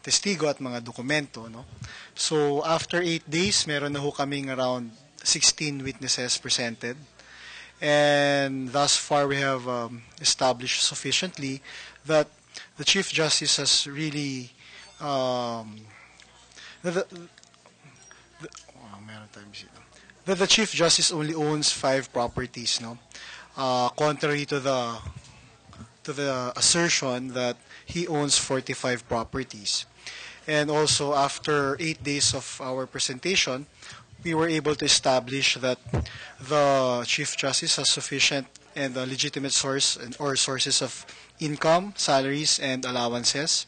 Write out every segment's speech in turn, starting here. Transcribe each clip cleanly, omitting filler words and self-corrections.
testigo at mga dokumento. No? So after 8 days, meron na ho kaming around 16 witnesses presented. And thus far, we have established sufficiently that the Chief Justice has really that the Chief Justice only owns 5 properties, no? Contrary to the assertion that he owns 45 properties. And also, after 8 days of our presentation, we were able to establish that the Chief Justice has sufficient and legitimate source or sources of income, salaries, and allowances.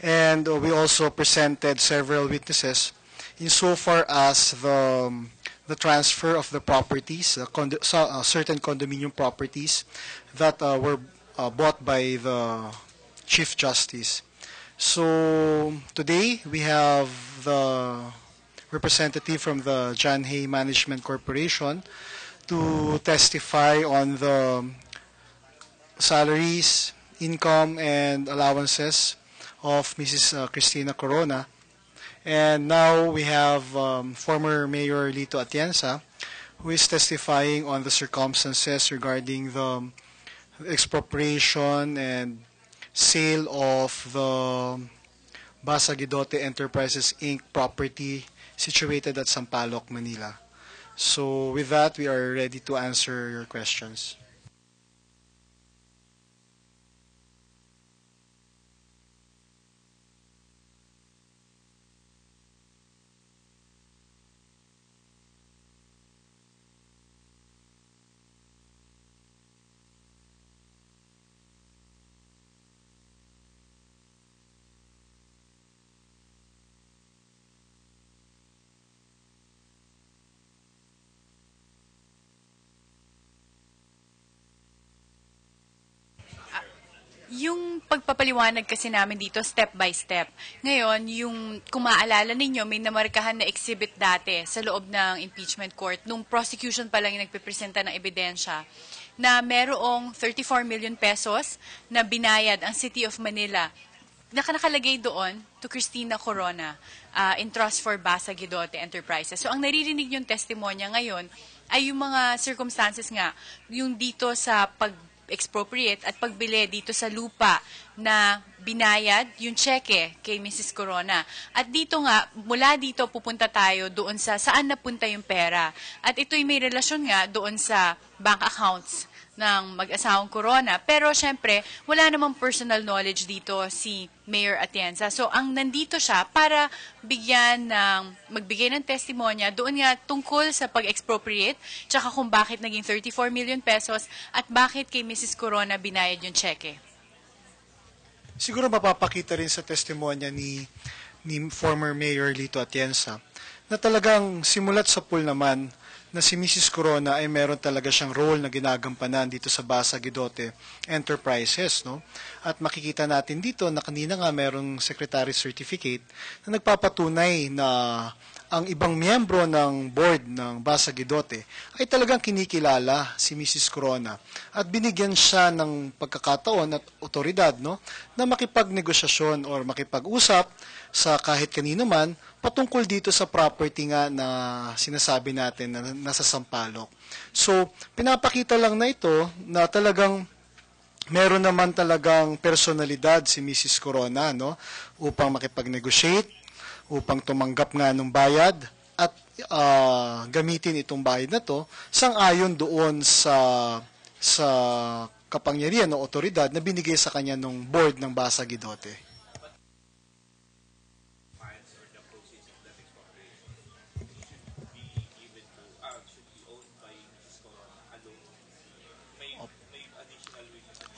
And we also presented several witnesses insofar as the transfer of the properties, certain condominium properties that were bought by the Chief Justice. So today we have the representative from the John Hay Management Corporation to testify on the salaries, income, and allowances of Mrs. Cristina Corona. And now we have former Mayor Lito Atienza, who is testifying on the circumstances regarding the expropriation and sale of the Basa Guidote Enterprises Inc. property situated at Sampaloc, Manila. So with that, we are ready to answer your questions. Yung pagpapaliwanag kasi namin dito, step by step. Ngayon, yung kung maaalala ninyo, may namarkahan na exhibit dati sa loob ng impeachment court, nung prosecution pa lang yung nagpipresenta ng ebidensya, na merong 34 million pesos na binayad ang City of Manila. Nakalagay doon to Cristina Corona in trust for Basa Guidote Enterprises. So, ang naririnig yung testimonya ngayon ay yung mga circumstances nga, yung dito sa expropriate at pagbili dito sa lupa na binayad yung cheque kay Mrs. Corona. At dito nga, mula dito pupunta tayo doon sa saan napunta yung pera. At ito'y may relasyon nga doon sa bank accounts ng mag-asawang Corona. Pero syempre, wala namang personal knowledge dito si Mayor Atienza. So, ang nandito siya para magbigay ng testimonya doon nga tungkol sa pag-expropriate, tsaka kung bakit naging 34 million pesos at bakit kay Mrs. Corona binayad yung cheque. Siguro mapapakita rin sa testimonya ni former Mayor Lito Atienza na talagang simulat sa pool naman na si Mrs. Corona ay meron talaga siyang role na ginagampanan dito sa Basa Guidote Enterprises. No? At makikita natin dito na kanina nga merong secretary certificate na nagpapatunay na ang ibang miyembro ng board ng Basa Guidote ay talagang kinikilala si Mrs. Corona at binigyan siya ng pagkakataon at otoridad, no, na makipagnegosasyon or makipag-usap sa kahit kanino man patungkol dito sa property nga na sinasabi natin na nasa Sampaloc. So, pinapakita lang na ito na talagang meron naman talagang personalidad si Mrs. Corona, no, upang makipag-negotiate, upang tumanggap nga ng bayad at gamitin itong bayad na to sang-ayon doon sa kapangyarihan o otoridad na binigay sa kanya ng board ng Basa Guidote.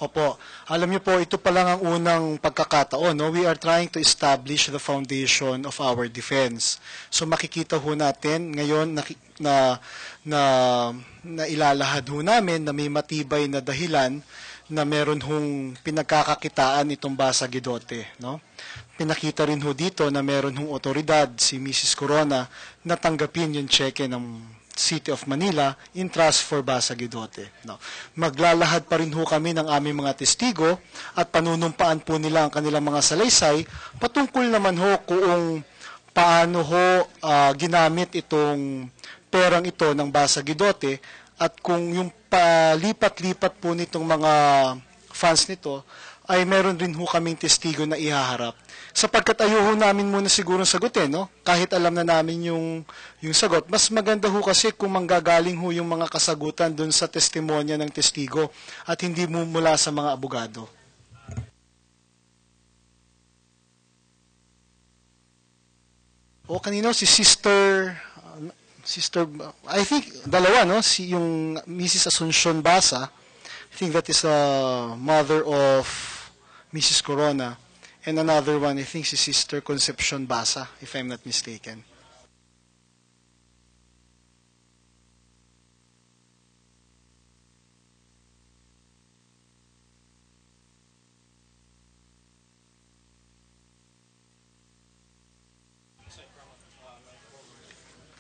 Opo. Alam niyo po, ito pa lang ang unang pagkakataon. No? We are trying to establish the foundation of our defense. So makikita ho natin ngayon na ilalahad ho namin na may matibay na dahilan na meron hong pinagkakakitaan itong Basa Guidote. No? Pinakita rin ho dito na meron hong otoridad, si Mrs. Corona, na tanggapin yung cheque ng City of Manila in trust for Basa Guidote. No. Maglalahad pa rin ho kami ng aming mga testigo at panunumpaan po nila ang kanilang mga salaysay patungkol naman ho kung paano ho ginamit itong perang ito ng Basa Guidote at kung yung palipat-lipat po nitong mga funds nito ay meron rin ho kaming testigo na ihaharap. Sapagkat ayoko namin muna siguro sagutin, no? Kahit alam na namin yung sagot. Mas maganda ho kasi kung manggagaling ho yung mga kasagutan dun sa testimonya ng testigo at hindi mula sa mga abogado. O kanino si Sister, I think dalawa, no? Yung Mrs. Asuncion Basa, I think that is a mother of Mrs. Corona. And another one, I think, si Sister Concepcion Basa, if I'm not mistaken.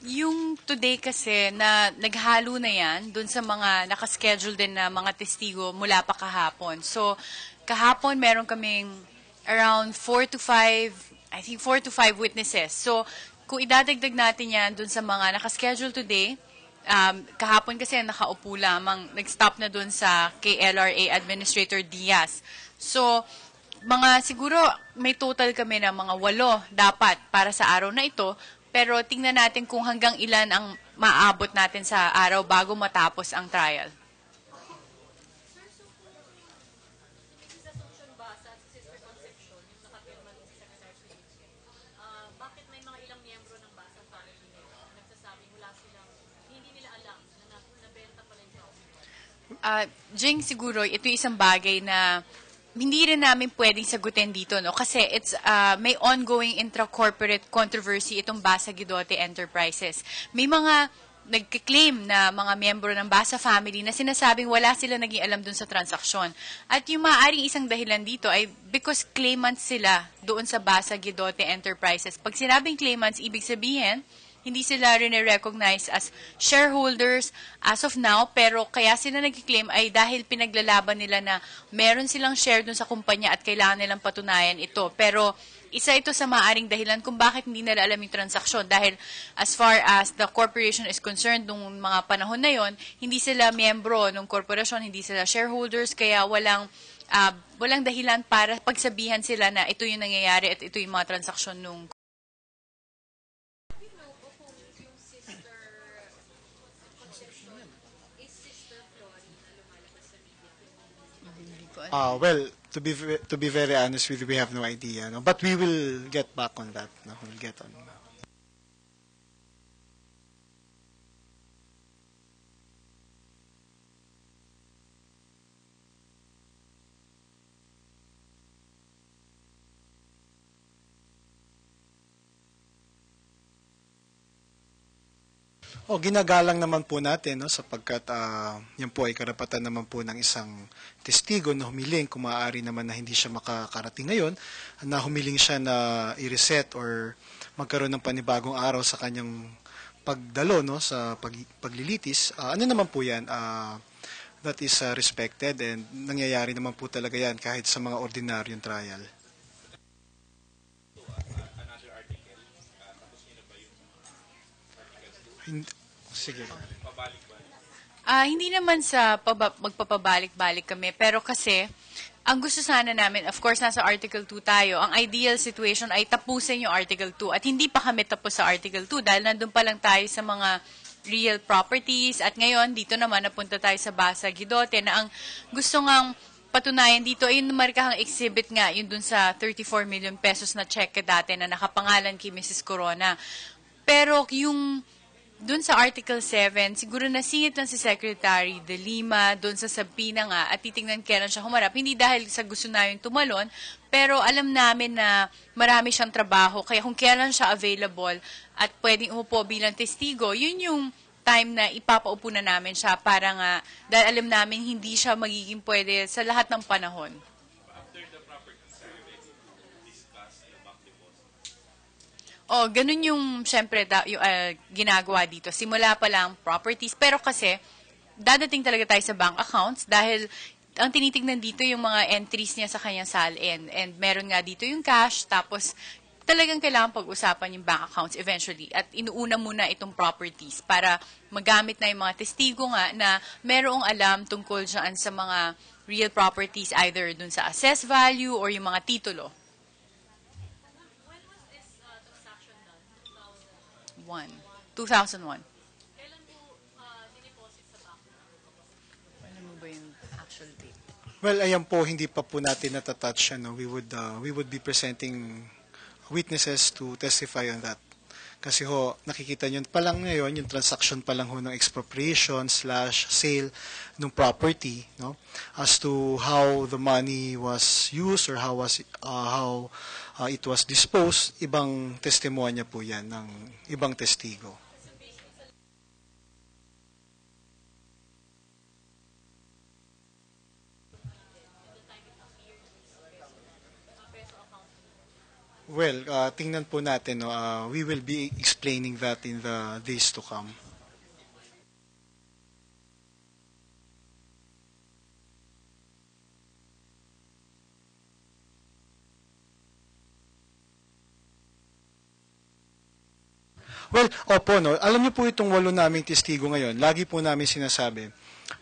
Yung today kasi na naghalo na yan dun sa mga nakaschedule din na mga testigo mula pa kahapon. So, kahapon meron kaming around 4 to 5, I think 4 to 5 witnesses. So, kung idadagdag natin yan dun sa mga nakaschedule today, kahapon kasi nakaupo lamang, nag-stop na dun sa KLRA Administrator Diaz. So, mga siguro may total kami na mga 8 dapat para sa araw na ito. Pero tingnan natin kung hanggang ilan ang maabot natin sa araw bago matapos ang trial. Bakit may mga ilang miyembro ng Basa family na nagsasabing wala silang, hindi nila alam na nabenta pala yung house? Jing, siguro ito isang bagay na hindi rin namin pwedeng sagutin dito, no? Kasi it's may ongoing intra-corporate controversy itong Basa Guidote Enterprises. May mga nagkiklaim na mga miyembro ng Basa family na sinasabing wala sila naging alam dun sa transaksyon. At yung maaaring isang dahilan dito ay because claimants sila doon sa Basa Guidote Enterprises. Pag sinabing claimants, ibig sabihin, hindi sila rin-recognize as shareholders as of now, pero kaya sila nag-claim ay dahil pinaglalaban nila na meron silang share dun sa kumpanya at kailangan nilang patunayan ito. Pero isa ito sa maaring dahilan kung bakit hindi nila alam yung transaksyon. Dahil as far as the corporation is concerned, nung mga panahon na yon, hindi sila miyembro ng korporasyon, hindi sila shareholders, kaya walang dahilan para pagsabihan sila na ito yung nangyayari at ito yung mga transaksyon nung Well, to be very honest with you, we have no idea, no? But we will get back on that. No? We'll get on. Ginagalang naman po natin, no, sapagkat yan po ay karapatan naman po ng isang testigo na humiling kung maaari naman na hindi siya makakarating ngayon, na humiling siya na i-reset or magkaroon ng panibagong araw sa kanyang pagdalo, no, sa paglilitis. Ano naman po yan? That is respected and nangyayari naman po talaga yan kahit sa mga ordinaryong trial. Sige. Hindi naman sa magpapabalik-balik kami, pero kasi ang gusto sana namin, of course, nasa Article 2 tayo, ang ideal situation ay tapusin yung Article 2 at hindi pa kami tapos sa Article 2 dahil nandun pa lang tayo sa mga real properties at ngayon dito naman napunta tayo sa Basa Guidote na ang gusto ngang patunayan dito ay yung markahang exhibit nga, yun dun sa 34 million pesos na check dati na nakapangalan kay Mrs. Corona. Pero yung doon sa Article 7, siguro nasingit lang si Secretary De Lima doon sa Sabina nga at titingnan kailan siya humarap. Hindi dahil sa gusto namin tumalon, pero alam namin na marami siyang trabaho. Kaya kung kailan siya available at pwedeng umupo bilang testigo, yun yung time na ipapaupo na namin siya para nga, dahil alam namin hindi siya magiging pwede sa lahat ng panahon. Oh, ganun yung, syempre, yung, ginagawa dito. Simula pa lang properties. Pero kasi, dadating talaga tayo sa bank accounts dahil ang tinitignan dito yung mga entries niya sa kanyang salin. And meron nga dito yung cash, tapos talagang kailangan pag-usapan yung bank accounts eventually. At inuuna muna itong properties para magamit na yung mga testigo nga na merong alam tungkol dyan sa mga real properties, either dun sa assessed value or yung mga titulo. When was this transaction done? 2001. Kailan po dineposit sa bank? Alam mo ba yung actual date? Well, ayan po, hindi pa po natin natatouch. We would be presenting witnesses to testify on that. Kasi ho, nakikita nyo pa lang ngayon, yung transaction pa lang ho ng expropriation/sale ng property, no? As to how the money was used or how it was disposed, ibang testimonya po yan ng ibang testigo. Well, tingnan po natin. No? We will be explaining that in the days to come. Well, opo, no? Alam niyo po itong 8 naming testigo ngayon, lagi po namin sinasabi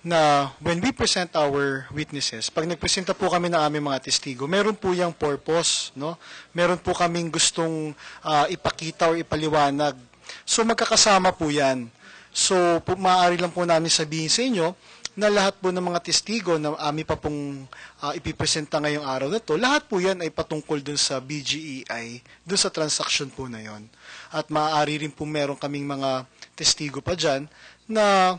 na when we present our witnesses, pag nagpresenta po kami ng aming mga testigo, meron po yung purpose, no? Meron po kaming gustong ipakita o ipaliwanag. So magkakasama po yan. So maaari lang po namin sabihin sa inyo na lahat po ng mga testigo na amin pa pong ipipresenta ngayong araw na to, lahat po yan ay patungkol dun sa BGEI, dun sa transaction po na yon. At maaari rin po meron kaming mga testigo pa dyan na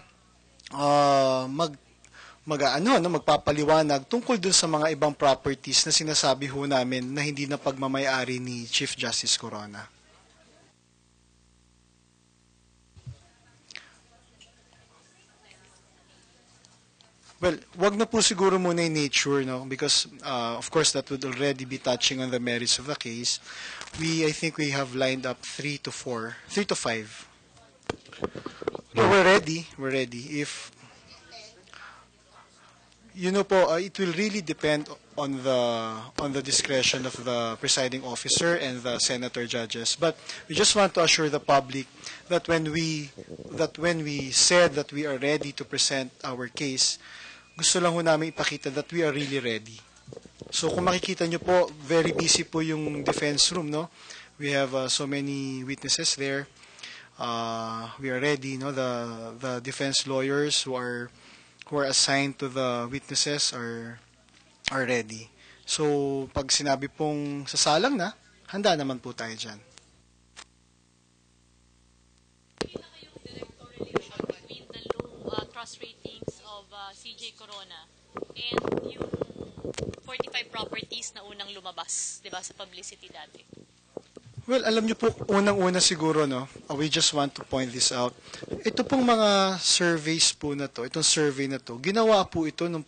magpapaliwanag tungkol dun sa mga ibang properties na sinasabi ho namin na hindi na pagmamayari ni Chief Justice Corona. Well, wag na po siguro muna yung nature, no? Because, of course, that would already be touching on the merits of the case. I think we have lined up 3 to 5. We're ready. If, it will really depend on the discretion of the presiding officer and the senator judges. But we just want to assure the public that when we said that we are ready to present our case, gusto lang ho namin ipakita that we are really ready. So kung makikita nyo po, very busy po yung defense room, no? We have so many witnesses there. We are ready, no? The defense lawyers who are assigned to the witnesses are ready. So pag sinabi pong sasalang na, handa naman po tayo dyan. Between the low trust ratings of CJ Corona and yung 45 properties na unang lumabas, 'di ba, sa publicity dati? Well, alam niyo po, unang-una siguro, no, we just want to point this out. Ito pong mga surveys po na to, itong survey na to, ginawa po ito nung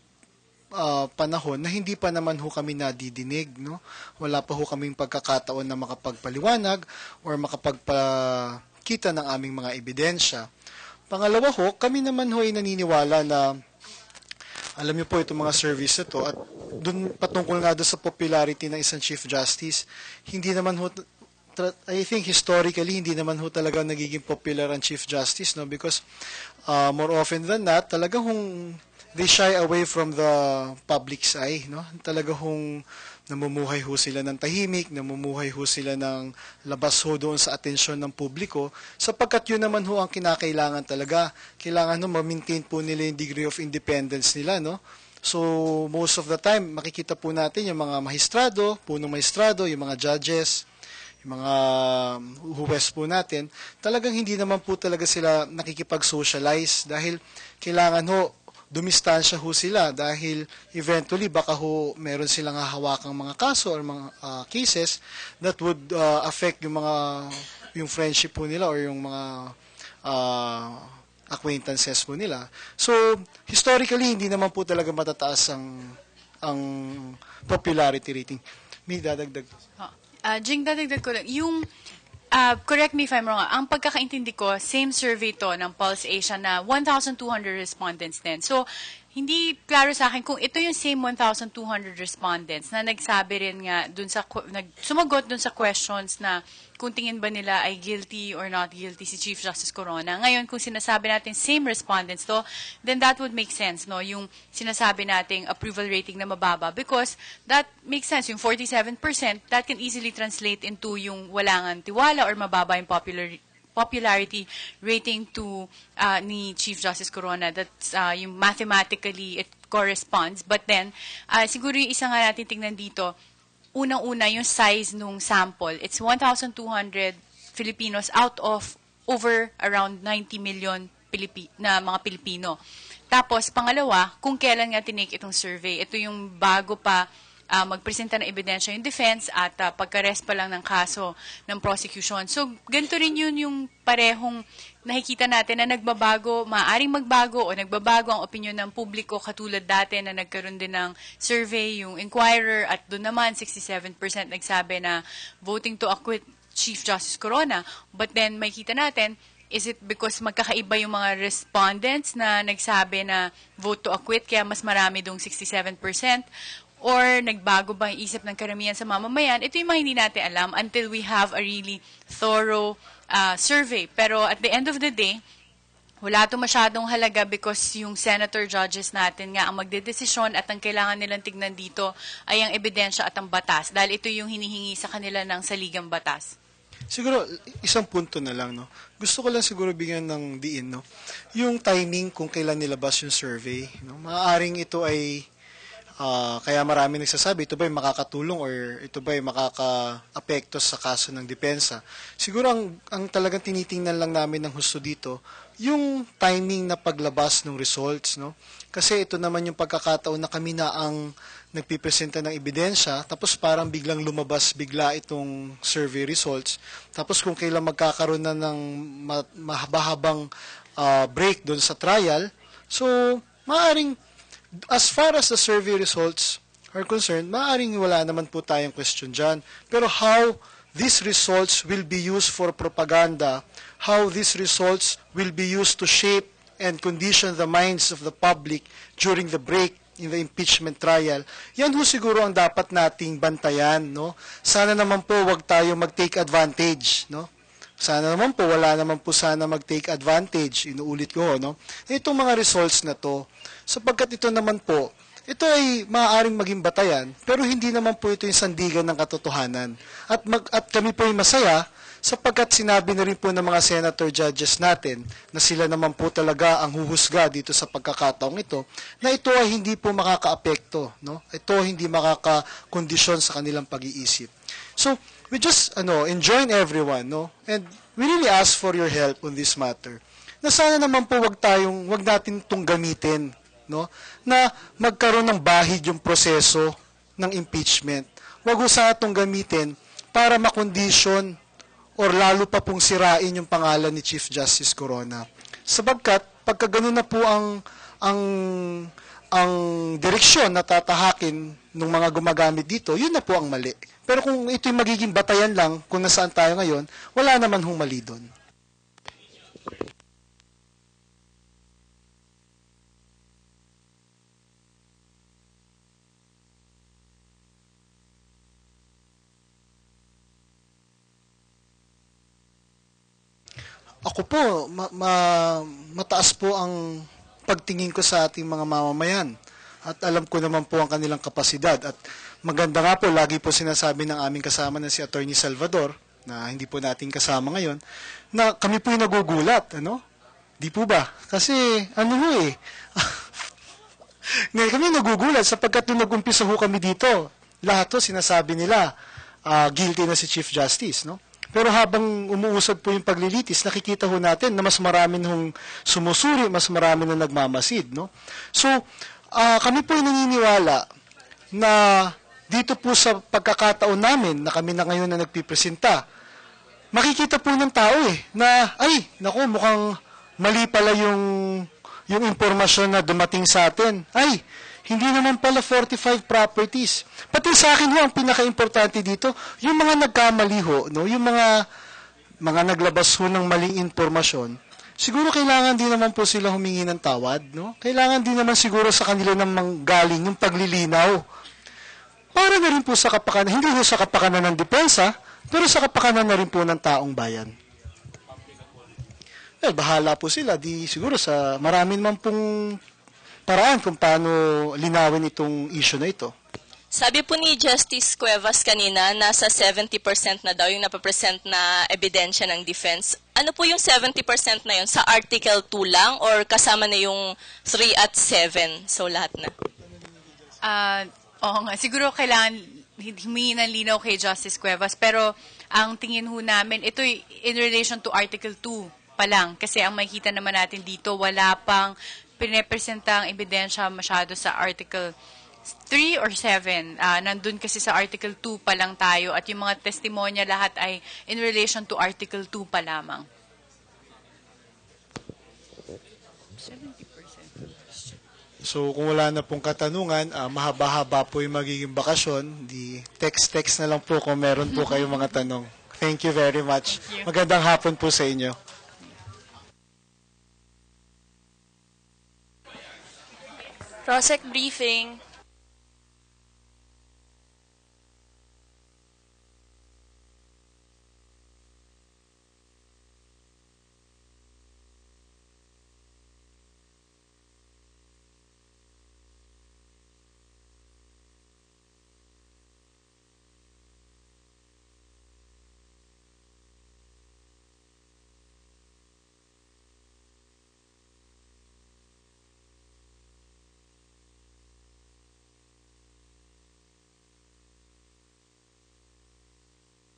panahon na hindi pa naman ho kami nadidinig, no? Wala pa ho kaming pagkakataon na makapagpaliwanag or makapagpakita ng aming mga ebidensya. Pangalawa ho, kami naman ho ay naniniwala na alam niyo po itong mga surveys na to at dun patungkol nga doon sa popularity ng isang Chief Justice, hindi naman ho, I think historically hindi naman ho talaga nagiging popular ang Chief Justice, no, because more often than not talagang they shy away from the public's eye, no? Talaga namumuhay ho sila ng tahimik, namumuhay ho sila ng labas ho doon sa atensyon ng publiko, sapagkat yun naman ho ang kinakailangan talaga. Kailangan ma-maintain po nila yung degree of independence nila, no? So, most of the time, makikita po natin yung mga maestrado, punong maestrado, yung mga judges, yung mga huwes po natin, talagang hindi naman po talaga sila nakikipag-socialize dahil kailangan ho dumistansya ho sila dahil eventually baka ho meron silang hahawakang mga kaso or mga cases that would affect yung friendship po nila or yung mga acquaintances po nila. So, historically, hindi naman po talaga matataas ang popularity rating. May dadagdag. Jing, dadagdag ko lang. Yung Correct me if I'm wrong. Ang pagkakaintindi ko, same survey to ng Pulse Asia na 1,200 respondents din. So, hindi klaro sa akin kung ito yung same 1,200 respondents na nagsabi rin nga sumagot dun sa questions na kung tingin ba nila ay guilty or not guilty si Chief Justice Corona. Ngayon, kung sinasabi natin same respondents to, then that would make sense, no? Yung sinasabi nating approval rating na mababa because that makes sense. Yung 47%, that can easily translate into yung wala ngang tiwala or mababa yung popularity rating to ni Chief Justice Corona. That's yung mathematically it corresponds. But then, siguro yung isa nga natin tingnan dito, unang-una yung size nung sample. It's 1,200 Filipinos out of over around 90 million na mga Pilipino. Tapos, pangalawa, kung kailan nga tinake itong survey. Ito yung bago pa magpresenta ng ebidensya yung defense at pagka-rest pa lang ng kaso ng prosecution. So, ganito rin yun yung parehong nakikita natin na nagbabago, maaaring magbago o nagbabago ang opinion ng publiko katulad dati na nagkaroon din ng survey, yung Inquirer, at doon naman 67% nagsabi na voting to acquit Chief Justice Corona. But then, makikita natin, is it because magkakaiba yung mga respondents na nagsabi na vote to acquit kaya mas marami dong 67%? Or nagbago ba yung isip ng karamihan sa mamamayan? Ito yung mga hindi natin alam until we have a really thorough survey. Pero at the end of the day, wala ito masyadong halaga because yung senator judges natin nga ang magdedesisyon at ang kailangan nilang tignan dito ay ang ebidensya at ang batas. Dahil ito yung hinihingi sa kanila ng saligang batas. Siguro, isang punto na lang, no? Gusto ko lang siguro bigyan ng diin, no? Yung timing kung kailan nilabas yung survey, no? Maaaring ito ay kaya marami nagsasabi, ito ba ay makakatulong or ito ba ay makaka-apekto sa kaso ng depensa. Siguro ang talagang tinitingnan lang namin ng husto dito, yung timing na paglabas ng results, no? Kasi ito naman yung pagkakataon na kami na ang nagpipresenta ng ebidensya, tapos parang biglang lumabas bigla itong survey results. Tapos kung kailan magkakaroon na ng mahaba-habang break doon sa trial, so maaring as far as the survey results are concerned, maaaring wala naman po tayong question dyan. Pero how these results will be used for propaganda, how these results will be used to shape and condition the minds of the public during the break in the impeachment trial, yan ho siguro ang dapat nating bantayan, no? Sana naman po wag tayo mag-take advantage, no? Sana naman po, wala naman po sana mag-take advantage, inuulit ko, no? Itong mga results na to, sapagkat ito naman po, ito ay maaaring maging batayan, pero hindi naman po ito yung sandigan ng katotohanan. At kami po ay masaya, sapagkat sinabi na rin po ng mga senator judges natin na sila naman po talaga ang huhusga dito sa pagkakataong ito, na ito ay hindi po makakaapekto, no? Ito hindi makakakondisyon sa kanilang pag-iisip. So, we just enjoin everyone, no? And we really ask for your help on this matter. Na sana naman po wag natin itong gamitin, no? Na magkaroon ng bahid yung proseso ng impeachment. Wag ho sana itong gamitin para makondisyon or lalo pa pong sirain yung pangalan ni Chief Justice Corona. Sabagkat pagka ganun na po ang direksyon na tatahakin ng mga gumagamit dito, yun na po ang mali. Pero kung ito'y magiging batayan lang kung nasaan tayo ngayon, wala naman hong mali doon. Ako po, mataas po ang pagtingin ko sa ating mga mamamayan. At alam ko naman po ang kanilang kapasidad. At maganda nga po, lagi po sinasabi ng aming kasama na si Attorney Salvador, na hindi po natin kasama ngayon, na kami po yung nagugulat. Ano? Di po ba? Kasi, ngayon kami nagugulat sapagkat nung nag-umpisa ho kami dito, lahat to sinasabi nila, guilty na si Chief Justice, no? Pero habang umuusad po yung paglilitis, nakikita ho natin na mas marami nung sumusuri, mas marami na nagmamasid, no? So, kami po naniniwala na dito po sa pagkakataon namin na kami na ngayon na nagpipresenta, makikita po ng tao na, mukhang mali pala yung impormasyon na dumating sa atin. Hindi naman pala 45 properties. Pati sa akin ho, ang pinaka-importante dito, yung mga nagkamali ho, no? Yung mga mga naglabas ho ng maling impormasyon, siguro kailangan din naman po sila humingi ng tawad, no? Kailangan din naman siguro sa kanila ng manggaling yung paglilinaw. Para na rin po sa kapakanan, hindi ho sa kapakanan ng depensa, pero sa kapakanan na rin po ng taong bayan. Well, bahala po sila. Di siguro sa marami naman pong paraan kung paano linawin itong issue na ito. Sabi po ni Justice Cuevas kanina, nasa 70% na daw yung napapresent na ebidensya ng defense. Ano po yung 70% na yun? Sa Article 2 lang or kasama na yung 3 at 7? So lahat na. Oo nga, siguro kailangan humingi ng linaw kay Justice Cuevas. Pero ang tingin ho namin, ito in relation to Article 2 pa lang. Kasi ang makikita naman natin dito, wala pang pinepresentang ebidensya masyado sa Article 3 or 7. Nandun kasi sa Article 2 pa lang tayo at yung mga testimonya lahat ay in relation to Article 2 pa lamang. 70%. So kung wala na pong katanungan, mahaba-haba po yung magiging bakasyon. Di text-text na lang po kung meron po kayong mga tanong. Thank you very much. Magandang hapon po sa inyo. Rosec briefing.